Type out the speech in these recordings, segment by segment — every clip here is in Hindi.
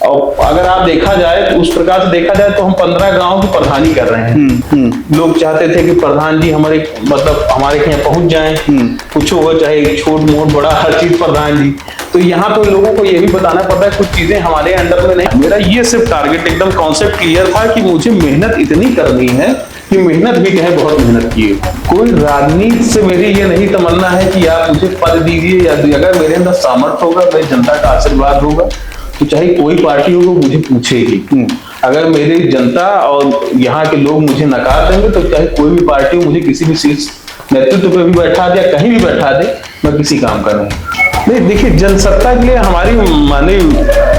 और अगर आप देखा जाए तो उस प्रकार से देखा जाए तो हम 15 गांव की प्रधानी कर रहे हैं। लोग चाहते थे कि प्रधान जी हमारे मतलब हमारे यहाँ पहुंच जाएं, कुछ हो चाहे छोट मोट बड़ा हर चीज प्रधान जी। तो यहाँ तो लोगों को ये भी बताना पड़ता है कुछ चीजें हमारे अंडर में नहीं। मेरा ये सिर्फ टारगेट एकदम कॉन्सेप्ट क्लियर था कि मुझे मेहनत इतनी करनी है कि मेहनत भी कहे बहुत मेहनत की है। कोई राजनीति से मेरी ये नहीं तमन्ना है कि आप मुझे पद दीजिए या अगर मेरे अंदर सामर्थ्य होगा, मेरी जनता का आशीर्वाद होगा तो चाहे कोई पार्टी हो वो मुझे पूछेगी। अगर मेरी जनता और यहाँ के लोग मुझे नकार देंगे तो चाहे कोई भी पार्टी हो मुझे किसी भी शीर्ष नेतृत्व पे भी बैठा दे या कहीं भी बैठा दे, मैं किसी काम का नहीं। देखिए जनसत्ता के लिए हमारी माननीय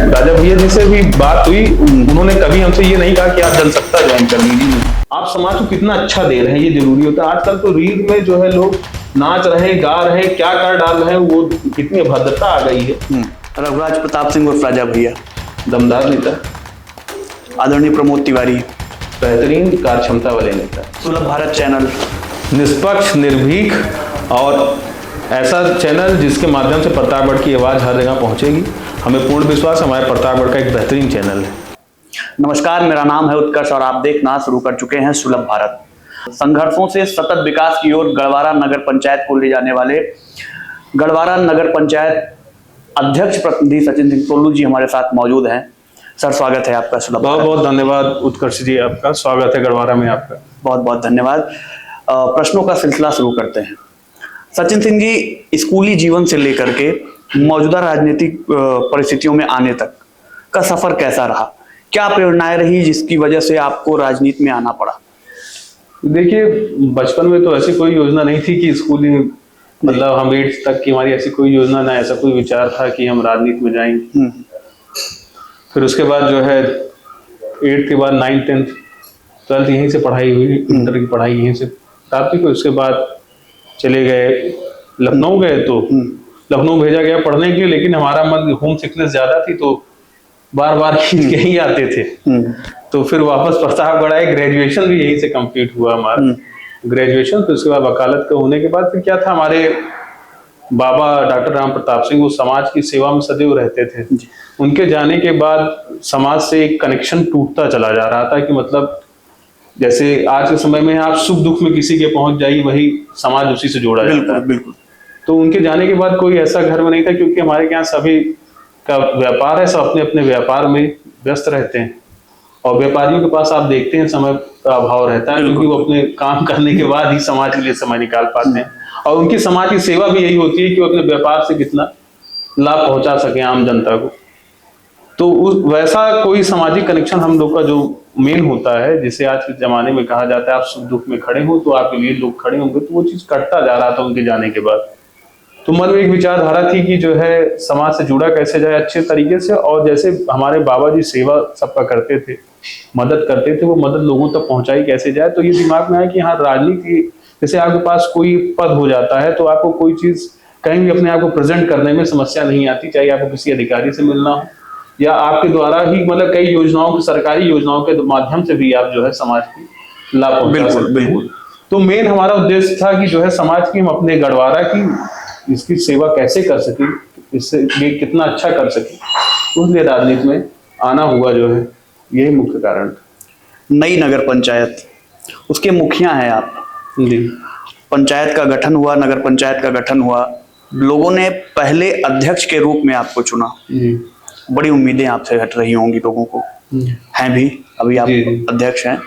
राजा भैया जी से भी बात हुई, उन्होंने कभी हमसे ये नहीं कहा कि आप जनसत्ता ज्वाइन कर लीजिए। आप समाज को कितना अच्छा दे रहे हैं ये जरूरी होता है। आजकल तो रील में जो है लोग नाच रहे गा रहे क्या कर डाल रहे हैं, वो कितनी अभद्रता आ गई है। रघुराज प्रताप सिंह और राजा भैया दमदार नेता, आदरणीय प्रमोद तिवारी बेहतरीन कार्य क्षमता वाले नेता, सुलभ भारत चैनल निष्पक्ष निर्भीक और ऐसा चैनल जिसके माध्यम से प्रतापगढ़ की आवाज हर जगह पहुंचेगी। हमें पूर्ण विश्वास हमारे प्रतापगढ़ का एक बेहतरीन चैनल है। नमस्कार, मेरा नाम है उत्कर्ष और आप देखना शुरू कर चुके हैं सुलभ भारत। संघर्षों से सतत विकास की ओर गढ़वारा नगर पंचायत को ले जाने वाले गढ़वारा नगर पंचायत अध्यक्ष प्रतिनिधि सचिन सिंह टोलू जी हमारे साथ मौजूद हैं। सर स्वागत है आपका सुलभ। बहुत बहुत धन्यवाद उत्कर्ष जी, आपका स्वागत है गढ़वारा में आपका। बहुत बहुत धन्यवाद। प्रश्नों का सिलसिला शुरू करते हैं। सचिन सिंह जी, स्कूली जीवन से लेकर के मौजूदा राजनीतिक परिस्थितियों में आने तक का सफर कैसा रहा? क्या प्रेरणाएं रही जिसकी वजह से आपको राजनीति में आना पड़ा? देखिए बचपन में तो ऐसी कोई योजना नहीं थी कि स्कूली मतलब हम 8th तक की हमारी ऐसी कोई योजना ना ऐसा कोई विचार था कि हम राजनीति में जाएंगे। फिर उसके बाद जो है 8th के बाद 9th 10th 12th यहीं से पढ़ाई हुई, इंटर की पढ़ाई यहीं से प्राप्त हुई। उसके बाद चले गए लखनऊ गए, तो लखनऊ भेजा गया पढ़ने के लिए, लेकिन हमारा मन होम सिकनेस ज्यादा थी तो बार बार खींच के ही आते थे। तो फिर वापस प्रतापगढ़ आए, ग्रेजुएशन भी यहीं से कंप्लीट हुआ हमारा ग्रेजुएशन। फिर उसके बाद वकालत का होने के बाद फिर क्या था, हमारे बाबा डॉक्टर राम प्रताप सिंह वो समाज की सेवा में सदैव रहते थे। उनके जाने के बाद समाज से एक कनेक्शन टूटता चला जा रहा था कि मतलब जैसे आज के समय में आप सुख दुख में किसी के पहुंच जाइए, वही समाज उसी से जोड़ा जाता है। बिल्कुल। तो उनके जाने के बाद कोई ऐसा घर में नहीं था, क्योंकि हमारे यहाँ सभी का व्यापार है, सब अपने अपने व्यापार में व्यस्त रहते हैं और व्यापारियों के पास आप देखते हैं समय का अभाव रहता है, क्योंकि वो अपने काम करने के बाद ही समाज के लिए समय निकाल पाते हैं। और उनकी समाज की सेवा भी यही होती है कि वो अपने व्यापार से कितना लाभ पहुंचा सके आम जनता को। तो वैसा कोई सामाजिक कनेक्शन हम लोग का जो मेन होता है, जिसे आज के जमाने में कहा जाता है आप सुख दुख में खड़े हो तो आपके लिए लोग खड़े होंगे, तो वो चीज कटता जा रहा था उनके जाने के बाद। तो मन में एक विचारधारा थी कि जो है समाज से जुड़ा कैसे जाए अच्छे तरीके से, और जैसे हमारे बाबा जी सेवा सबका करते थे, मदद करते थे, वो मदद लोगों तक पहुंचाई कैसे जाए। तो ये दिमाग में आया कि हाँ राजनीति, जैसे आपके पास कोई पद हो जाता है तो आपको कोई चीज कहीं भी अपने आप को प्रेजेंट करने में समस्या नहीं आती, चाहे आपको किसी अधिकारी से मिलना हो या आपके द्वारा ही मतलब कई योजनाओं, सरकारी योजनाओं के माध्यम से भी आप जो है समाज की लाभ पहुंचा सकते हैं। तो मेन हमारा उद्देश्य था कि जो है समाज की हम अपने गढ़वारा की इसकी सेवा कैसे कर सके, इससे ये कितना अच्छा कर सके, उसलिए राजनीति में आना हुआ जो है, यही मुख्य कारण। नई नगर पंचायत, उसके मुखिया हैं आप जी। पंचायत का गठन हुआ, नगर पंचायत का गठन हुआ, लोगों ने पहले अध्यक्ष के रूप में आपको चुना। बड़ी उम्मीदें आपसे हट रही होंगी लोगों को, हैं भी, अभी आप अध्यक्ष हैं।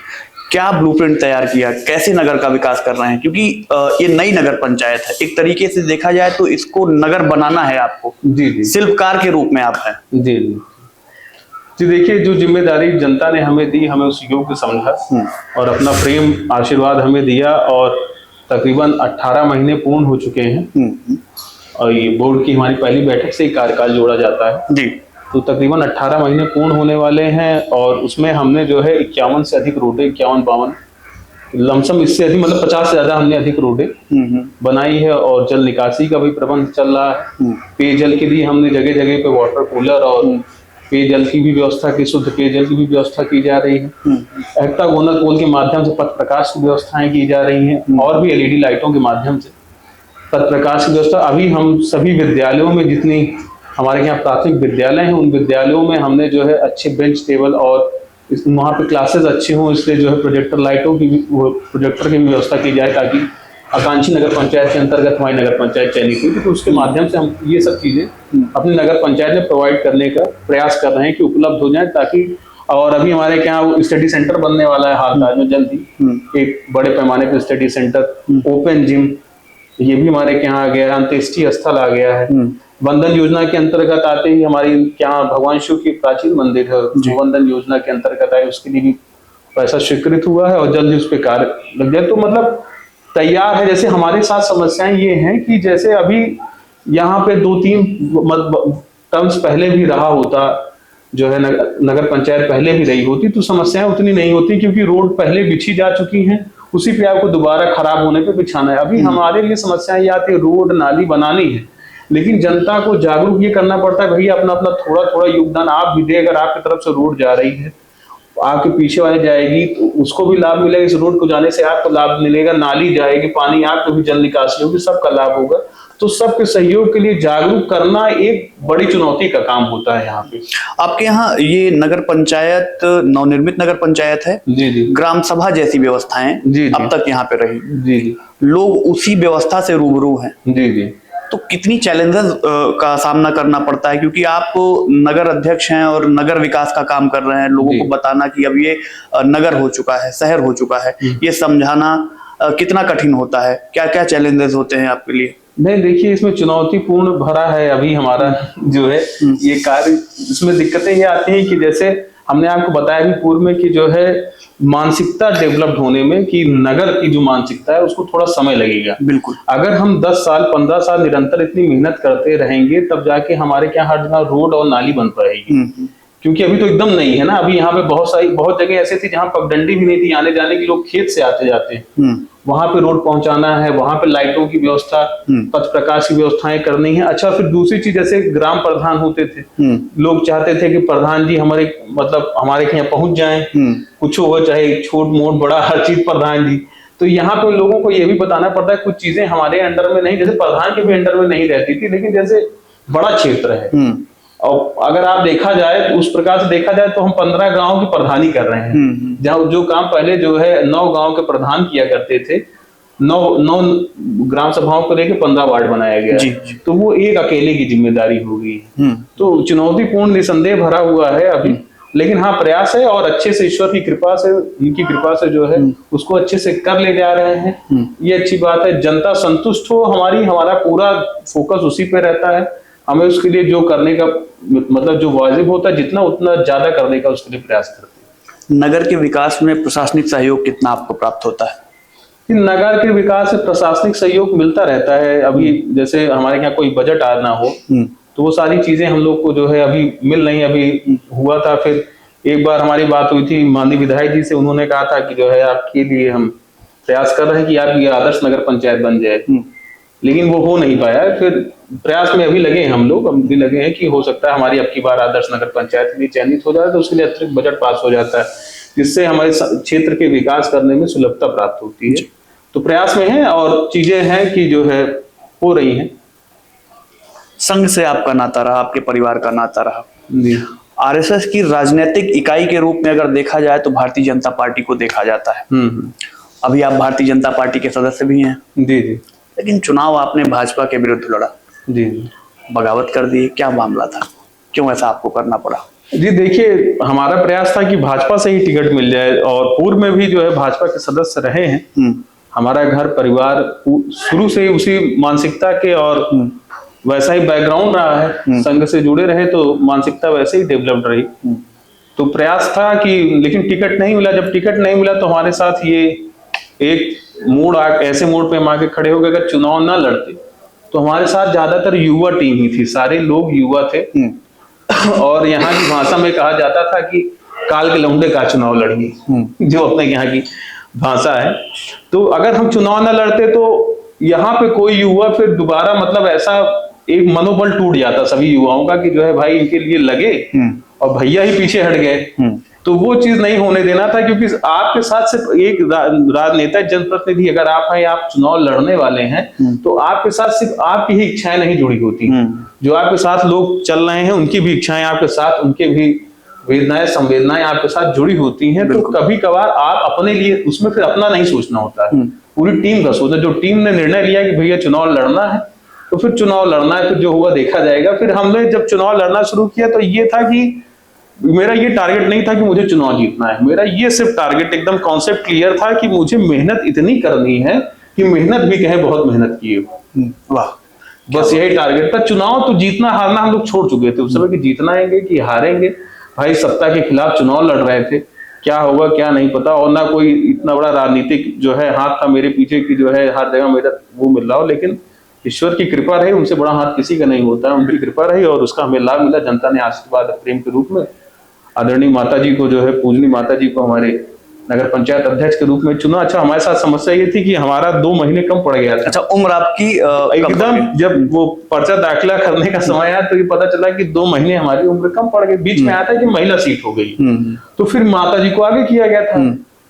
क्या ब्लूप्रिंट तैयार किया, कैसे नगर का विकास कर रहे हैं? क्योंकि ये नई नगर पंचायत है, एक तरीके से देखा जाए तो इसको नगर बनाना है आपको। जी। शिल्पकार के रूप में आप हैं। जी। देखिए जो जिम्मेदारी जनता ने हमें दी, हमें उस योग्य समझा और अपना प्रेम आशीर्वाद हमें दिया, और तकरीबन 18 महीने पूर्ण हो चुके हैं और ये बोर्ड की हमारी पहली बैठक से ही कार्यकाल जोड़ा जाता है जी। तो तकरीबन 18 महीने पूर्ण होने वाले हैं, और उसमें हमने जो है 51 से अधिक रोडें, 51-52 लमसम, इससे अधिक मतलब 50 से ज्यादा हमने अधिक रोडें बनाई है, और जल निकासी का भी प्रबंध चल रहा है। पेयजल के लिए हमने जगह जगह पे वाटर कूलर और पेयजल की भी व्यवस्था की, शुद्ध पेयजल की भी व्यवस्था की जा रही है। हेक्टागोनल पोल के माध्यम से पथ प्रकाश की व्यवस्थाएं की जा रही हैं, और भी LED लाइटों के माध्यम से पथ प्रकाश की व्यवस्था। अभी हम सभी विद्यालयों में जितनी हमारे यहाँ प्राथमिक विद्यालय हैं, उन विद्यालयों में हमने जो है अच्छे बेंच टेबल और वहाँ पे क्लासेस अच्छे हों, इसलिए जो है प्रोजेक्टर की भी व्यवस्था की जाए, ताकि आकांक्षी नगर पंचायत के अंतर्गत हमारी नगर पंचायत चयनित हुई, तो उसके माध्यम से हम ये सब चीज़ें अपनी नगर पंचायत में प्रोवाइड करने का प्रयास कर रहे हैं कि उपलब्ध हो जाए, ताकि और अभी हमारे यहाँ स्टडी सेंटर बनने वाला है हाल में जल्द ही, एक बड़े पैमाने पर स्टडी सेंटर, ओपन जिम, ये भी हमारे यहाँ आ गया है, अंत्येष्टि स्थल आ गया है। वंदन योजना के अंतर्गत आते ही हमारी यहाँ भगवान शिव की प्राचीन मंदिर है, वंदन योजना के अंतर्गत आए, उसके लिए भी पैसा स्वीकृत हुआ है और जल्द ही उस पर कार्य लग जाए, तो मतलब तैयार है। जैसे हमारे साथ समस्याएं ये हैं कि जैसे अभी यहाँ पे 2-3 टर्म्स पहले भी रहा होता, जो है नगर पंचायत पहले भी रही होती, तो समस्याएं उतनी नहीं होती, क्योंकि रोड पहले बिछी जा चुकी हैं, उसी पे आपको दोबारा खराब होने पे बिछाना है। अभी हमारे लिए समस्याएं ये आती है, रोड नाली बनानी है, लेकिन जनता को जागरूक ये करना पड़ता है, भैया अपना अपना थोड़ा थोड़ा योगदान आप भी दे। अगर आपकी तरफ से रोड जा रही है, आपके पीछे वाले जाएगी तो उसको भी लाभ मिलेगा, इस रोड को जाने से आपको लाभ मिलेगा, नाली जाएगी, पानी आपको भी जल निकासी होगी, सबका लाभ होगा। तो सबके सहयोग के लिए जागरूक करना एक बड़ी चुनौती का काम होता है। यहाँ पे आपके यहाँ ये नगर पंचायत नवनिर्मित नगर पंचायत है, जी जी, ग्राम सभा जैसी व्यवस्थाएं अब तक यहाँ पे रही, जी जी, लोग उसी व्यवस्था से रूबरू हैं, जी जी, तो कितनी चैलेंजेस का सामना करना पड़ता है, क्योंकि आप नगर अध्यक्ष हैं और नगर विकास का काम कर रहे हैं, लोगों को बताना कि अब ये नगर हो चुका है, शहर हो चुका है, ये समझाना कितना कठिन होता है, क्या क्या चैलेंजेस होते हैं आपके लिए? नहीं, देखिए इसमें चुनौतीपूर्ण भरा है अभी हमारा जो है ये कार्य। इसमें दिक्कतें ये आती हैं कि जैसे हमने आपको बताया भी पूर्व में कि जो है मानसिकता डेवलप्ड होने में, कि नगर की जो मानसिकता है उसको थोड़ा समय लगेगा। बिल्कुल, अगर हम 10 साल 15 साल निरंतर इतनी मेहनत करते रहेंगे, तब जाके हमारे यहाँ हर जगह रोड और नाली बन पाएगी, क्योंकि अभी तो एकदम नहीं है ना। अभी यहाँ पे बहुत जगह ऐसे थी जहाँ पगडंडी भी नहीं थी आने जाने की, लोग खेत से आते जाते हैं, वहां पे रोड पहुंचाना है, वहां पे लाइटों की व्यवस्था, पथ प्रकाश की व्यवस्थाएं करनी है। अच्छा, फिर दूसरी चीज, जैसे ग्राम प्रधान होते थे, लोग चाहते थे कि प्रधान जी हमारे यहाँ पहुंच जाएं, कुछ हो चाहे छोट मोट बड़ा, हर चीज प्रधान जी। तो यहाँ पे लोगों को ये भी बताना पड़ता है, कुछ चीजें हमारे अंडर में नहीं, जैसे प्रधान के भी अंडर में नहीं रहती थी, लेकिन जैसे बड़ा क्षेत्र है और अगर आप देखा जाए तो उस प्रकार से देखा जाए तो हम 15 गांव की प्रधानी कर रहे हैं, जहाँ जो काम पहले जो है 9 गांव के प्रधान किया करते थे, 9 ग्राम सभाओं को लेकर 15 वार्ड बनाया गया जी। तो वो एक अकेले की जिम्मेदारी हो गई। तो चुनौतीपूर्ण निसंदेह भरा हुआ है अभी, लेकिन हाँ प्रयास है, और अच्छे से ईश्वर की कृपा से, इनकी कृपा से जो है उसको अच्छे से कर ले जा रहे हैं। ये अच्छी बात है, जनता संतुष्ट हो, हमारा पूरा फोकस उसी पे रहता है। हमें उसके लिए जो करने का मतलब जो वाजिब होता है, जितना उतना ज्यादा करने का उसके लिए प्रयास करते हैं। नगर के विकास में प्रशासनिक सहयोग कितना आपको प्राप्त होता है? नगर के विकास से प्रशासनिक सहयोग मिलता रहता है। अभी जैसे हमारे यहाँ कोई बजट आना हो तो वो सारी चीजें हम लोग को जो है अभी मिल रही। अभी हुआ था, फिर एक बार हमारी बात हुई थी माननीय विधायक जी से, उन्होंने कहा था कि जो है आपके लिए हम प्रयास कर रहे हैं कि आपकी आदर्श नगर पंचायत बन जाए, लेकिन वो हो नहीं पाया। फिर प्रयास में अभी लगे हैं हम भी लगे हैं कि हो सकता है हमारी अब की बार आदर्श नगर पंचायत के लिए चयनित हो जाए, तो उसके लिए अतिरिक्त बजट पास हो जाता है, जिससे हमारे क्षेत्र के विकास करने में सुलभता प्राप्त होती है। तो प्रयास में है और चीजें हैं कि जो है हो रही हैं। संघ से आपका नाता रहा, आपके परिवार का नाता रहा, आरएसएस की राजनीतिक इकाई के रूप में अगर देखा जाए तो भारतीय जनता पार्टी को देखा जाता है। अभी आप भारतीय जनता पार्टी के सदस्य भी हैं। जी जी। लेकिन चुनाव आपने भाजपा के विरुद्ध लड़ा, जी, बगावत कर दी, क्या मामला था, क्यों ऐसा आपको करना पड़ा? जी देखिए, हमारा प्रयास था कि भाजपा से ही टिकट मिल जाए, और पूर्व में भी जो है भाजपा के सदस्य रहे हैं। हमारा घर परिवार शुरू से ही उसी मानसिकता के और वैसा ही बैकग्राउंड रहा है, संघ से जुड़े रहे तो मानसिकता वैसे ही डेवलप्ड रही। तो प्रयास था कि, लेकिन टिकट नहीं मिला। जब टिकट नहीं मिला तो हमारे साथ ये एक ऐसे मोड़ पे हम आके खड़े हो गए, अगर चुनाव ना लड़ते तो हमारे साथ ज्यादातर युवा टीम ही थी, सारे लोग युवा थे। और यहाँ की भाषा में कहा जाता था कि काल के लौंडे का चुनाव लड़ेंगे, जो अपने यहाँ की भाषा है। तो अगर हम चुनाव ना लड़ते तो यहाँ पे कोई युवा फिर दोबारा, मतलब ऐसा एक मनोबल टूट जाता सभी युवाओं का कि जो है भाई इनके लिए लगे, और भैया ही पीछे हट गए। तो वो चीज नहीं होने देना था, क्योंकि आपके साथ सिर्फ एक राजनेता जनप्रतिनिधि अगर आप हैं, आप चुनाव लड़ने वाले हैं, तो आपके साथ सिर्फ आपकी ही इच्छाएं नहीं जुड़ी होती। जो आपके साथ लोग चल रहे हैं उनकी भी इच्छाएं आपके साथ, उनके भी वेदनाएं संवेदनाएं आपके साथ जुड़ी होती हैं। तो कभी कभार आप अपने लिए उसमें फिर अपना नहीं सोचना होता है, पूरी टीम का सोचना। जो टीम ने निर्णय लिया कि भैया चुनाव लड़ना है तो फिर चुनाव लड़ना है, फिर जो होगा देखा जाएगा। फिर हमने जब चुनाव लड़ना शुरू किया तो ये था कि मेरा ये टारगेट नहीं था कि मुझे चुनाव जीतना है, मेरा ये सिर्फ टारगेट एकदम कॉन्सेप्ट क्लियर था कि मुझे मेहनत इतनी करनी है कि मेहनत भी कहे बहुत मेहनत की है। वाह, बस यही टारगेट था। चुनाव तो जीतना हारना हम लोग छोड़ चुके थे उस समय, कि जीतना है कि हारेंगे। भाई सत्ता के खिलाफ चुनाव लड़ रहे थे, क्या होगा क्या नहीं पता, और ना कोई इतना बड़ा राजनीतिक जो है हाथ था मेरे पीछे की जो है हर जगह मेरा वो मिल रहा हो, लेकिन ईश्वर की कृपा रही, उनसे बड़ा हाथ किसी का नहीं होता है। उनकी कृपा रही और उसका हमें लाभ मिला। जनता ने आशीर्वाद प्रेम के रूप में आदरणीय माता जी को जो है, पूजनीय माता जी को हमारे नगर पंचायत अध्यक्ष के रूप में चुना। अच्छा, हमारे साथ समस्या ये थी कि हमारा 2 महीने कम पड़ गया था। अच्छा, उम्र आपकी एकदम जब वो पर्चा दाखिला करने का समय आया तो ये पता चला कि 2 महीने हमारी उम्र कम पड़ गई। बीच में आया था कि महिला सीट हो गई, तो फिर माता जी को आगे किया गया था।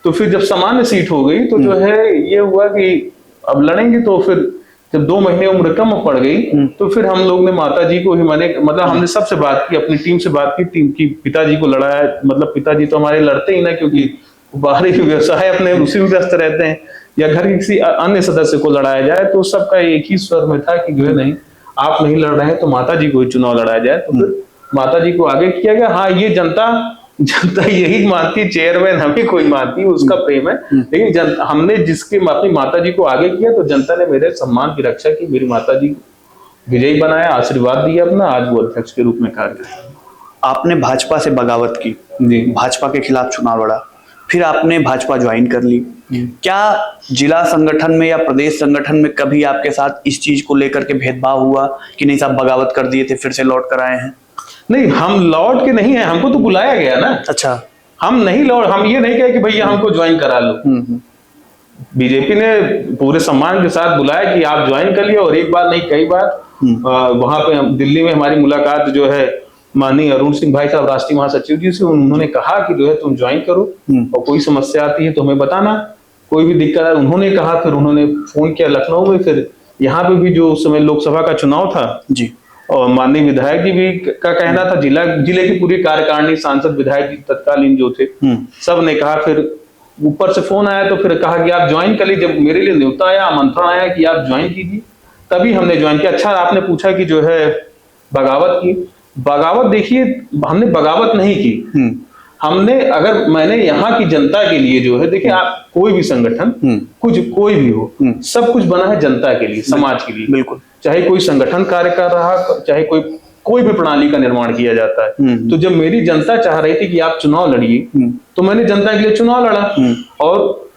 तो फिर जब सामान्य सीट हो गई तो जो है ये हुआ कि अब लड़ेंगे। तो फिर जब 2 महीने उम्र कम पड़ गई तो फिर हम लोग ने माता जी को ही मतलब हमने सबसे बात की, अपनी टीम से बात की, टीम की पिताजी को लड़ाया। मतलब पिताजी तो हमारे लड़ते ही ना, क्योंकि बाहरी व्यवसाय अपने उसी में व्यस्त रहते हैं, या घर के किसी अन्य सदस्य को लड़ाया जाए। तो सबका एक ही स्वर में था कि जो है नहीं, आप नहीं लड़ रहे हैं तो माता जी को ही चुनाव लड़ाया जाए। तो फिर माता जी को आगे किया गया। हाँ, ये जनता यही मानती, चेयरमैन हमें कोई मानती, उसका प्रेम है। लेकिन हमने जिसके अपनी माता जी को आगे किया तो जनता ने मेरे सम्मान की रक्षा की, मेरी माता जी को विजयी बनाया, आशीर्वाद दिया अपना, आज वो अध्यक्ष के रूप में कार्य कर रहे हैं। आपने भाजपा से बगावत की, भाजपा के खिलाफ चुनाव लड़ा, फिर आपने भाजपा ज्वाइन कर ली। क्या जिला संगठन में या प्रदेश संगठन में कभी आपके साथ इस चीज को लेकर के भेदभाव हुआ कि नहीं साहब बगावत कर दिए थे फिर से लौट कर आए हैं? नहीं, हम लौट के नहीं है, हमको तो बुलाया गया ना। अच्छा, हम नहीं लौट, हम ये नहीं कहे कि भैया हमको ज्वाइन करा लो। बीजेपी ने पूरे सम्मान के साथ बुलाया कि आप ज्वाइन कर लिए, और एक बार नहीं कई बार वहां पे दिल्ली में हमारी मुलाकात जो है माननीय अरुण सिंह भाई साहब राष्ट्रीय महासचिव जी से, उन्होंने कहा कि जो है तुम ज्वाइन करो और कोई समस्या आती है तो हमें बताना, कोई भी दिक्कत है। उन्होंने कहा, फिर उन्होंने फोन किया लखनऊ में, फिर यहाँ पे भी जो उस समय लोकसभा का चुनाव था जी, और माननीय विधायक जी भी का कहना था, जिले की पूरी कार्यकारिणी, सांसद, विधायक जी तत्कालीन जो थे सब ने कहा। फिर ऊपर से फोन आया तो फिर कहा कि आप ज्वाइन कर लीजिए। जब मेरे लिए न्योता आया, आमंत्रण आया कि आप ज्वाइन कीजिए, तभी हमने ज्वाइन किया। अच्छा, आपने पूछा कि जो है बगावत की, बगावत देखिए हमने बगावत नहीं की। हमने, अगर मैंने यहाँ की जनता के लिए जो है, देखिए आप कोई भी संगठन कोई भी हो, सब कुछ बना है जनता के लिए, समाज के लिए। बिल्कुल, चाहे कोई संगठन कार्य कर रहा, चाहे कोई भी प्रणाली का निर्माण किया जाता है। तो जब मेरी जनता चाह रही थी कि आप चुनाव लड़िए, तो मैंने जनता के लिए चुनाव लड़ा। और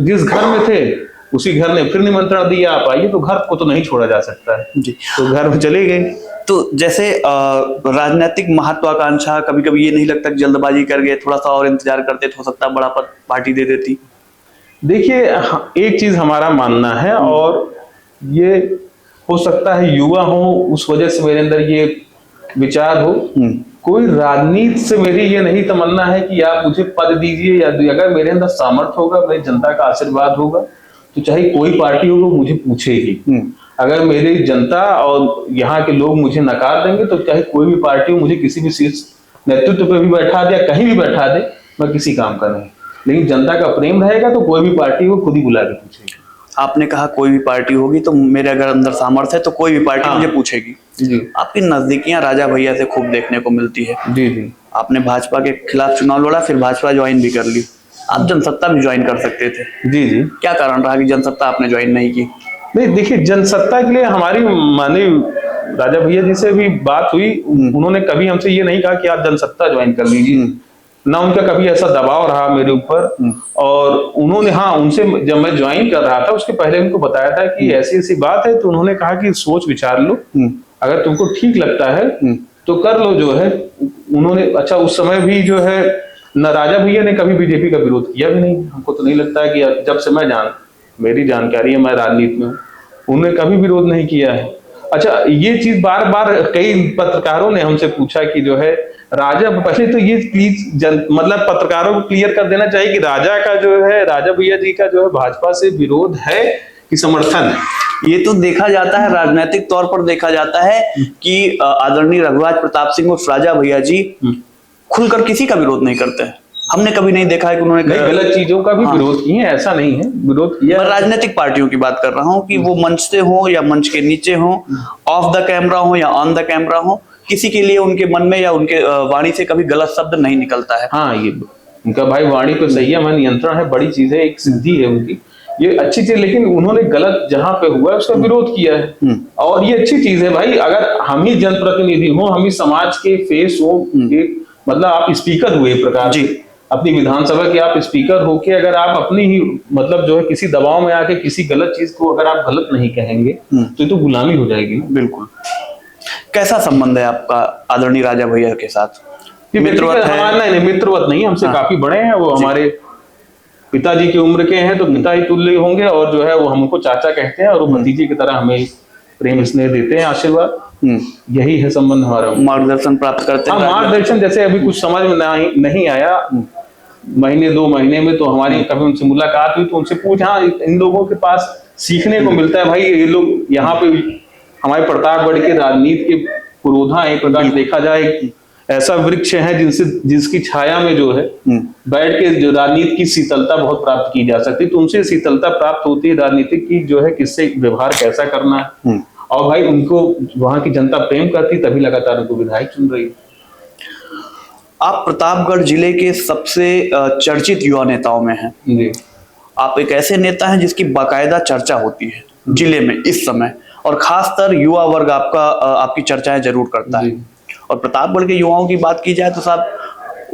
जिस घर में थे उसी घर ने फिर निमंत्रण दिया, आप आइए, तो घर को तो नहीं छोड़ा जा सकता है जी, तो घर में चले गए। तो जैसे राजनीतिक महत्वाकांक्षा, कभी कभी ये नहीं लगता कि जल्दबाजी कर गए, थोड़ा सा और इंतजार करते तो हो सकता बड़ा पद पार्टी दे देती? देखिए, एक चीज हमारा मानना है, और ये हो सकता है युवा हो उस वजह से मेरे अंदर ये विचार हो, कोई राजनीति से मेरी ये नहीं तमन्ना है कि आप मुझे पद दीजिए या अगर मेरे अंदर सामर्थ्य होगा, मेरी जनता का आशीर्वाद होगा, तो चाहे कोई पार्टी होगा मुझे पूछेगी। अगर मेरी जनता और यहाँ के लोग मुझे नकार देंगे तो चाहे कोई भी पार्टी हो, मुझे किसी भी शीर्ष नेतृत्व पे भी बैठा दे या कहीं भी बैठा दे, मैं किसी काम का नहीं। लेकिन जनता का प्रेम रहेगा तो कोई भी पार्टी हो खुद ही बुला के पूछेगी। आपने कहा कोई भी पार्टी होगी, तो मेरे अगर अंदर सामर्थ्य है तो कोई भी पार्टी मुझे पूछेगी। जी, आपकी नजदीकियां राजा भैया से खूब देखने को मिलती है। जी जी, आपने भाजपा के खिलाफ चुनाव लड़ा, फिर भाजपा ज्वाइन भी कर ली, आप जनसत्ता भी ज्वाइन कर सकते थे। जी जी, क्या कारण रहा कि जनसत्ता आपने ज्वाइन नहीं की? नहीं, देखिए जनसत्ता के लिए हमारी माननीय राजा भैया जी से भी बात हुई, उन्होंने कभी हमसे ये नहीं कहा कि आप जनसत्ता ज्वाइन कर लीजिए, ना उनका कभी ऐसा दबाव रहा मेरे ऊपर। और उन्होंने, हाँ, उनसे जब मैं ज्वाइन कर रहा था उसके पहले उनको बताया था कि ऐसी ऐसी बात है, तो उन्होंने कहा कि सोच विचार लो, अगर तुमको ठीक लगता है तो कर लो जो है। उन्होंने, अच्छा, उस समय भी जो है न राजा भैया ने कभी बीजेपी का विरोध किया भी नहीं। हमको तो नहीं लगता है कि जब से मेरी जानकारी है, मैं राजनीति में हूँ, उन्होंने कभी विरोध नहीं किया है। अच्छा, ये चीज बार बार कई पत्रकारों ने हमसे पूछा कि जो है राजा, पहले तो ये प्लीज मतलब पत्रकारों को क्लियर कर देना चाहिए कि राजा का जो है, राजा भैया जी का जो है भाजपा से विरोध है कि समर्थन है। ये तो देखा जाता है, राजनीतिक तौर पर देखा जाता है कि आदरणीय रघुराज प्रताप सिंह और राजा भैया जी खुलकर किसी का विरोध नहीं करते हैं। हमने कभी नहीं देखा है कि उन्होंने गलत चीजों का भी विरोध किए, ऐसा नहीं है, विरोध किया। मैं राजनीतिक पार्टियों की बात कर रहा हूँ कि वो मंच से हो या मंच के नीचे हो, ऑफ द कैमरा हो या ऑन द कैमरा हो, किसी के लिए उनके मन में या उनके वाणी से कभी गलत शब्द नहीं निकलता है। हाँ, ये उनका भाई वाणी पे संयम है, नियंत्रण है, बड़ी चीज है, एक सिद्धि है उनकी, ये अच्छी चीज। लेकिन उन्होंने गलत जहां पे हुआ है उसका विरोध किया है, और ये अच्छी चीज है भाई। अगर हम ही जनप्रतिनिधि हो, हम ही समाज के फेस हो, मतलब आप स्पीकर हुए एक प्रकार से, अपनी विधानसभा के आप स्पीकर होके अगर आप अपनी ही मतलब जो है किसी दबाव में आके किसी गलत चीज को अगर आप गलत नहीं कहेंगे तो ये तो गुलामी हो जाएगी ना। बिल्कुल। कैसा संबंध है आपका आदरणीय राजा भैया के साथ? मित्रवत है? हमारा नहीं, मित्रवत नहीं, हमसे काफी बड़े हैं वो, हमारे पिताजी की उम्र के हैं, तो पिता ही तुल्य होंगे, और जो है वो हमको चाचा कहते हैं, और वो भतीजे की तरह हमें प्रेम स्नेह देते हैं, आशीर्वाद। यही है संबंध हमारा। मार्गदर्शन प्राप्त करते हैं। मार्गदर्शन, जैसे अभी कुछ समझ में नहीं आया, महीने 2 महीने में, तो हमारी कभी उनसे मुलाकात हुई तो उनसे पूछा, हाँ इन लोगों के पास सीखने को मिलता है भाई, ये लोग यहाँ पे हमारे प्रतापगढ़ के राजनीति के पुरोधा एक प्रकार देखा जाए, ऐसा वृक्ष है जिसकी छाया में जो है बैठ के जो राजनीति की शीतलता बहुत प्राप्त की जा सकती है। तो उनसे शीतलता प्राप्त होती है राजनीतिक की, जो है किससे व्यवहार कैसा करना है, और भाई उनको वहां की जनता प्रेम करती, तभी लगातार उनको विधायक चुन रही है। आप प्रतापगढ़ जिले के सबसे चर्चित युवा नेताओं में हैं। जी। आप एक ऐसे नेता हैं जिसकी बाकायदा चर्चा होती है जिले में इस समय, और खासकर युवा वर्ग आपकी चर्चाएं जरूर करता है। और प्रतापगढ़ के युवाओं की बात की जाए तो साहब,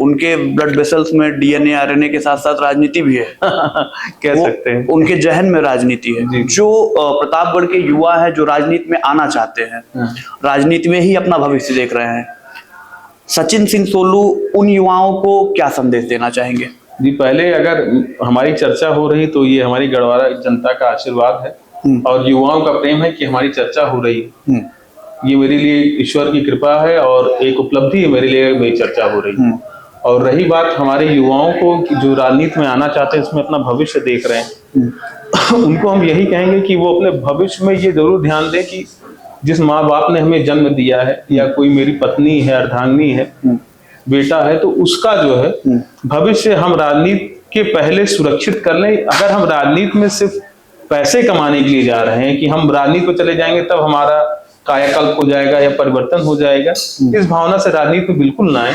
उनके ब्लड वेसल्स में डीएनए आरएनए के साथ साथ राजनीति भी है। कह सकते हैं उनके जहन में राजनीति है। जो प्रतापगढ़ के युवा है, जो राजनीति में आना चाहते हैं, राजनीति में ही अपना भविष्य देख रहे हैं, सचिन सिंह सोलू उन युवाओं को क्या संदेश देना चाहेंगे? जी, पहले अगर हमारी चर्चा हो रही तो ये हमारी गढ़वारा जनता का आशीर्वाद है और युवाओं का प्रेम है कि हमारी चर्चा हो रही है। ये मेरे लिए ईश्वर की कृपा है और एक उपलब्धि है मेरे लिए, मेरी चर्चा हो रही है। और रही बात हमारे युवाओं को जो राजनीति में आना चाहते हैं, इसमें अपना भविष्य देख रहे हैं, उनको हम यही कहेंगे कि वो अपने भविष्य में ये जरूर ध्यान दें कि जिस माँ बाप ने हमें जन्म दिया है, या कोई मेरी पत्नी है, अर्धांगिनी है, बेटा है, तो उसका जो है भविष्य हम राजनीति के पहले सुरक्षित कर लें। अगर हम राजनीति में सिर्फ पैसे कमाने के लिए जा रहे हैं कि हम राजनीति में चले जाएंगे तब हमारा कायाकल्प हो जाएगा या परिवर्तन हो जाएगा, इस भावना से राजनीति में बिल्कुल ना आए,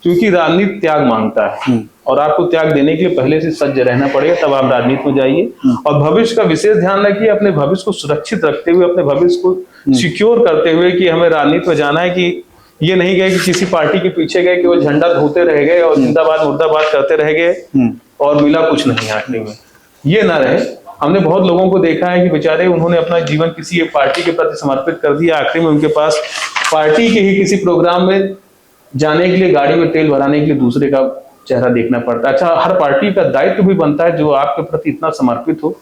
क्योंकि राजनीति त्याग मांगता है और आपको त्याग देने के लिए पहले से सज्ज रहना पड़ेगा, तब आप राजनीति में जाइए। और भविष्य का विशेष ध्यान रखिए, अपने भविष्य को सुरक्षित रखते हुए, अपने भविष्य को सिक्योर करते हुए कि हमें राजनीति में जाना है। कि ये नहीं गए कि किसी पार्टी के पीछे गए कि वो झंडा धोते रह गए और जिंदाबाद मुर्दाबाद करते रह गए और मिला कुछ नहीं आखिरी में, ये ना रहे। हमने बहुत लोगों को देखा है कि बेचारे उन्होंने अपना जीवन किसी एक पार्टी के प्रति समर्पित कर दिया, आखिरी में उनके पास पार्टी के ही किसी प्रोग्राम में जाने के लिए, गाड़ी में तेल भराने के लिए दूसरे का चेहरा देखना पड़ता है। अच्छा, हर पार्टी का दायित्व भी बनता है, जो आपके प्रति इतना समर्पित हो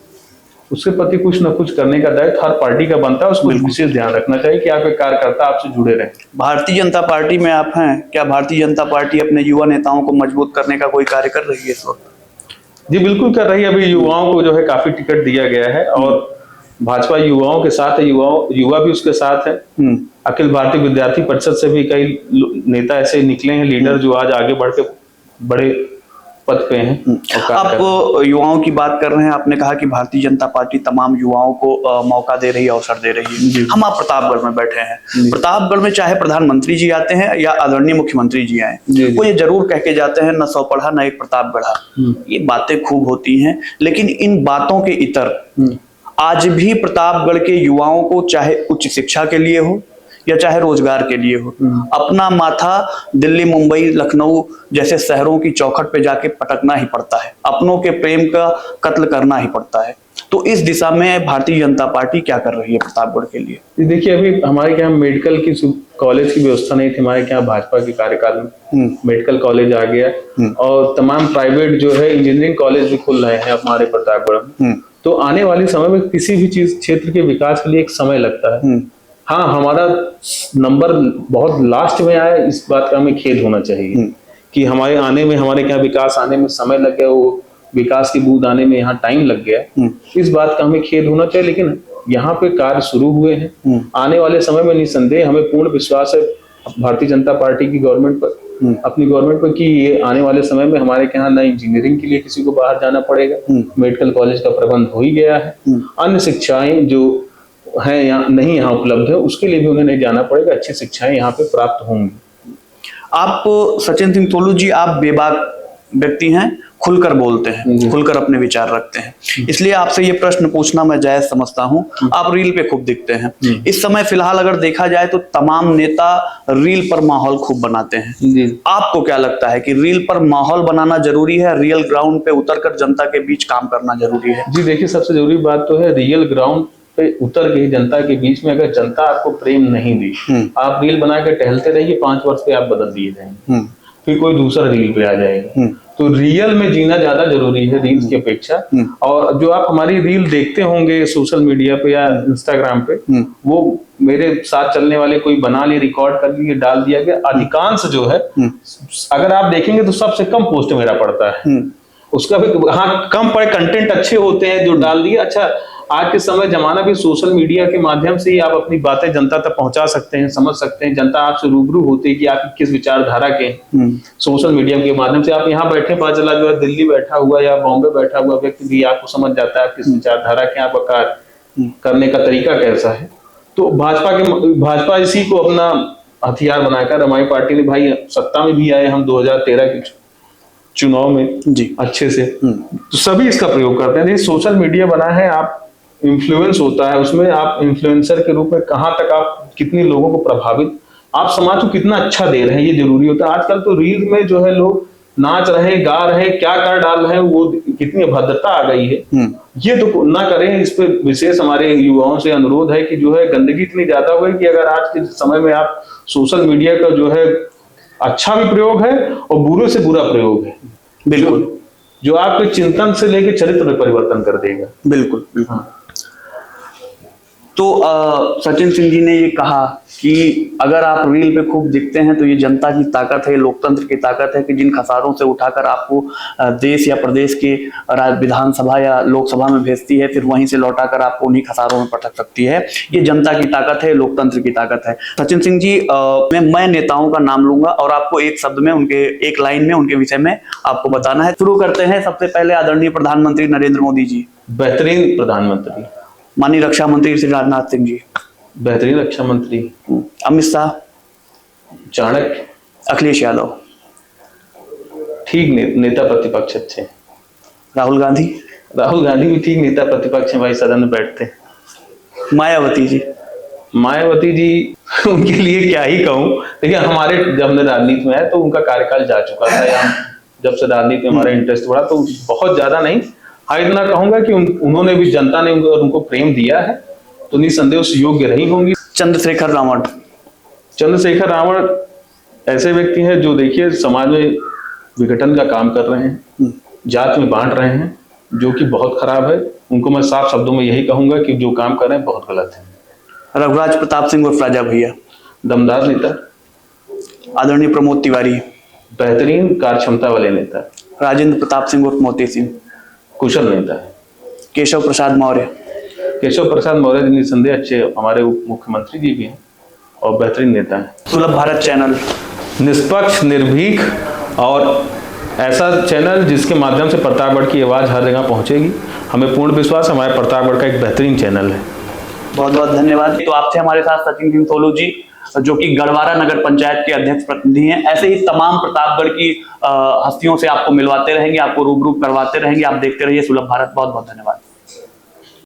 उसके प्रति कुछ न कुछ करने का दायित्व हर पार्टी का बनता है। उसको विशेष ध्यान रखना चाहिए कि आपके कार्यकर्ता आपसे जुड़े रहे। भारतीय जनता पार्टी में आप हैं, क्या भारतीय जनता पार्टी अपने युवा नेताओं को मजबूत करने का कोई कार्य कर रही है इस वक्त? जी बिल्कुल कर रही है। अभी युवाओं को जो है काफी टिकट दिया गया है और भाजपा युवाओं के साथ है, युवा भी उसके साथ है। अखिल भारतीय विद्यार्थी परिषद से भी कई नेता ऐसे निकले हैं, लीडर, जो आज आगे बढ़ के बड़े पद पे हैं। आप युवाओं की बात कर रहे हैं, आपने कहा कि भारतीय जनता पार्टी तमाम युवाओं को मौका दे रही है, अवसर दे रही है। हम आप प्रतापगढ़ में बैठे हैं, प्रतापगढ़ में चाहे प्रधानमंत्री जी आते हैं या आदरणीय मुख्यमंत्री जी आए, वो ये जरूर कह के जाते हैं, न सौ पढ़ा न एक प्रतापगढ़ा। ये बातें खूब होती हैं, लेकिन इन बातों के इतर आज भी प्रतापगढ़ के युवाओं को, चाहे उच्च शिक्षा के लिए हो या चाहे रोजगार के लिए हो, अपना माथा दिल्ली, मुंबई, लखनऊ जैसे शहरों की चौखट पे जाके पटकना ही पड़ता है, अपनों के प्रेम का कत्ल करना ही पड़ता है। तो इस दिशा में भारतीय जनता पार्टी क्या कर रही है प्रतापगढ़ के लिए? देखिए, अभी हमारे यहाँ मेडिकल की कॉलेज की व्यवस्था नहीं थी, हमारे यहाँ भाजपा के कार्यकाल में मेडिकल कॉलेज आ गया और तमाम प्राइवेट जो है इंजीनियरिंग कॉलेज भी खुल रहे हैं हमारे प्रतापगढ़ में। तो आने वाले समय में किसी भी चीज क्षेत्र के विकास के लिए एक समय लगता है, हाँ, हमारा नंबर बहुत लास्ट में आया, इस बात का हमें खेद होना चाहिए कि हमारे आने में, हमारे क्या विकास आने में समय लग गया, वो विकास की बूंद आने में यहाँ टाइम लग गया, इस बात का हमें खेद होना चाहिए। लेकिन यहाँ पे कार्य शुरू हुए हैं, आने वाले समय में निस्संदेह हमें पूर्ण विश्वास है भारतीय जनता पार्टी की गवर्नमेंट पर, अपनी गवर्नमेंट पर, कि ये आने वाले समय में हमारे यहाँ न इंजीनियरिंग के लिए किसी को बाहर जाना पड़ेगा, मेडिकल कॉलेज का प्रबंध हो ही गया है, अन्य शिक्षाएं जो हैं यहाँ उपलब्ध है, उसके लिए भी उन्हें नहीं जाना पड़ेगा, अच्छी शिक्षाएं यहाँ पे प्राप्त होंगी। आप सचिन सिंह तोलू जी, आप बेबाक व्यक्ति हैं, खुलकर बोलते हैं, खुलकर अपने विचार रखते हैं, इसलिए आपसे ये प्रश्न पूछना मैं जायज समझता हूं। आप रील पे खूब दिखते हैं, इस समय फिलहाल अगर देखा जाए तो तमाम नेता रील पर माहौल खूब बनाते हैं। आपको क्या लगता है कि रील पर माहौल बनाना जरूरी है, रियल ग्राउंड पे उतरकर जनता के बीच काम करना जरूरी है? जी देखिए, सबसे जरूरी बात तो है रियल ग्राउंड पे उतर के जनता के बीच में, अगर जनता आपको प्रेम नहीं दी, आप रील बना के टहलते रहिए, 5 वर्ष पे आप बदल दिए जाएंगे, फिर कोई दूसरा रील पे आ जाएगा। तो रियल में जीना ज्यादा जरूरी है रील्स की अपेक्षा। और जो आप हमारी रील देखते होंगे सोशल मीडिया पे या इंस्टाग्राम पे, वो मेरे साथ चलने वाले कोई बना लिए, रिकॉर्ड कर लिए, डाल दिया गया, अधिकांश जो है अगर आप देखेंगे तो सबसे कम पोस्ट मेरा पड़ता है, उसका भी हाँ कम पड़े, कंटेंट अच्छे होते हैं जो डाल दिए। अच्छा, आज के समय जमाना भी सोशल मीडिया के माध्यम से ही आप अपनी बातें जनता तक पहुंचा सकते हैं, समझ सकते हैं, जनता आपसे रूबरू होती है कि आप किस विचारधारा के। सोशल मीडिया के माध्यम से आप यहाँ बैठे, पता चला जो है दिल्ली बैठा हुआ या बॉम्बे बैठा हुआ व्यक्ति भी आपको समझ जाता है आप किस विचारधारा के, आपका कार्य करने का तरीका कैसा है। तो भाजपा इसी को अपना हथियार बनाकर, हमारी पार्टी ने भाई सत्ता में भी आए हम 2013 के चुनाव में जी अच्छे से, तो सभी इसका प्रयोग करते हैं। सोशल मीडिया बना है, आप इन्फ्लुएंस होता है उसमें, आप इन्फ्लुएंसर के रूप में कहां तक आप कितने लोगों को प्रभावित, आप समाज को कितना अच्छा दे रहे हैं, ये जरूरी होता है। आजकल तो रील में जो है लोग नाच रहे, गा रहे, क्या कर डाल रहे हैं, वो कितनी अभद्रता आ गई है, ये तो ना करें। इस पे विशेष हमारे युवाओं से अनुरोध है कि जो है गंदगी इतनी ज्यादा हो गई कि अगर आज के समय में आप सोशल मीडिया का जो है अच्छा भी प्रयोग है और बुरे से बुरा प्रयोग है, बिल्कुल, जो आपके चिंतन से लेकर चरित्र में परिवर्तन कर देगा। बिल्कुल, बिल्कुल। हाँ। तो सचिन सिंह जी ने ये कहा कि अगर आप रील पे खूब दिखते हैं तो ये जनता की ताकत है, लोकतंत्र की ताकत है कि जिन खसारों से उठाकर आपको देश या प्रदेश के विधानसभा या लोकसभा में भेजती है, फिर वहीं से लौटाकर आपको उन्हीं खसारों में पटक सकती है। ये जनता की ताकत है, लोकतंत्र की ताकत है। सचिन सिंह जी, मैं नेताओं का नाम लूंगा और आपको एक शब्द में, उनके एक लाइन में उनके विषय में आपको बताना है। शुरू करते हैं। सबसे पहले आदरणीय प्रधानमंत्री नरेंद्र मोदी जी। बेहतरीन प्रधानमंत्री। माननीय रक्षा मंत्री श्री राजनाथ सिंह जी। बेहतरीन रक्षा मंत्री। अमित शाह। चाणक्य। अखिलेश यादव। ठीक नेता प्रतिपक्ष अच्छे। राहुल गांधी। राहुल गांधी भी ठीक नेता प्रतिपक्ष है, भाई सदन में बैठते। मायावती जी। मायावती जी उनके लिए क्या ही कहूं, देखिए हमारे जब हमने राजनीति में आए तो उनका कार्यकाल जा चुका था, या जब से राजनीति में हमारा इंटरेस्ट बढ़ा तो बहुत ज्यादा नहीं, हाँ इतना कहूंगा कि उन्होंने भी, जनता ने उनको प्रेम दिया है तो निसंदेह उस योग्य रही होंगी। चंद्रशेखर रावण। चंद्रशेखर रावण ऐसे व्यक्ति हैं जो देखिए समाज में विघटन का काम कर रहे हैं, जात में बांट रहे हैं, जो कि बहुत खराब है। उनको मैं साफ शब्दों में यही कहूंगा कि जो काम कर रहे हैं बहुत गलत है। रघुराज प्रताप सिंह उर्फ राजा भैया। दमदार नेता। आदरणीय प्रमोद तिवारी। बेहतरीन कार्य क्षमता वाले नेता। राजेंद्र प्रताप सिंह उर्फ मोती सिंह। कुशल नेता है। केशव प्रसाद मौर्य। केशव प्रसाद मौर्य निसंदेह अच्छे हमारे उप मुख्यमंत्री जी भी हैं और बेहतरीन नेता है। सुलभ भारत चैनल। निष्पक्ष, निर्भीक और ऐसा चैनल जिसके माध्यम से प्रतापगढ़ की आवाज हर जगह पहुंचेगी। हमें पूर्ण विश्वास हमारे प्रतापगढ़ का एक बेहतरीन चैनल है। बहुत बहुत धन्यवाद। तो आप थे हमारे साथ सचिन सिंह तोलू जी, जो कि गढ़वारा नगर पंचायत के अध्यक्ष प्रतिनिधि हैं। ऐसे ही तमाम प्रतापगढ़ की हस्तियों से आपको मिलवाते रहेंगे, आपको रूबरू करवाते रहेंगे। आप देखते रहिए सुलभ भारत। बहुत बहुत धन्यवाद।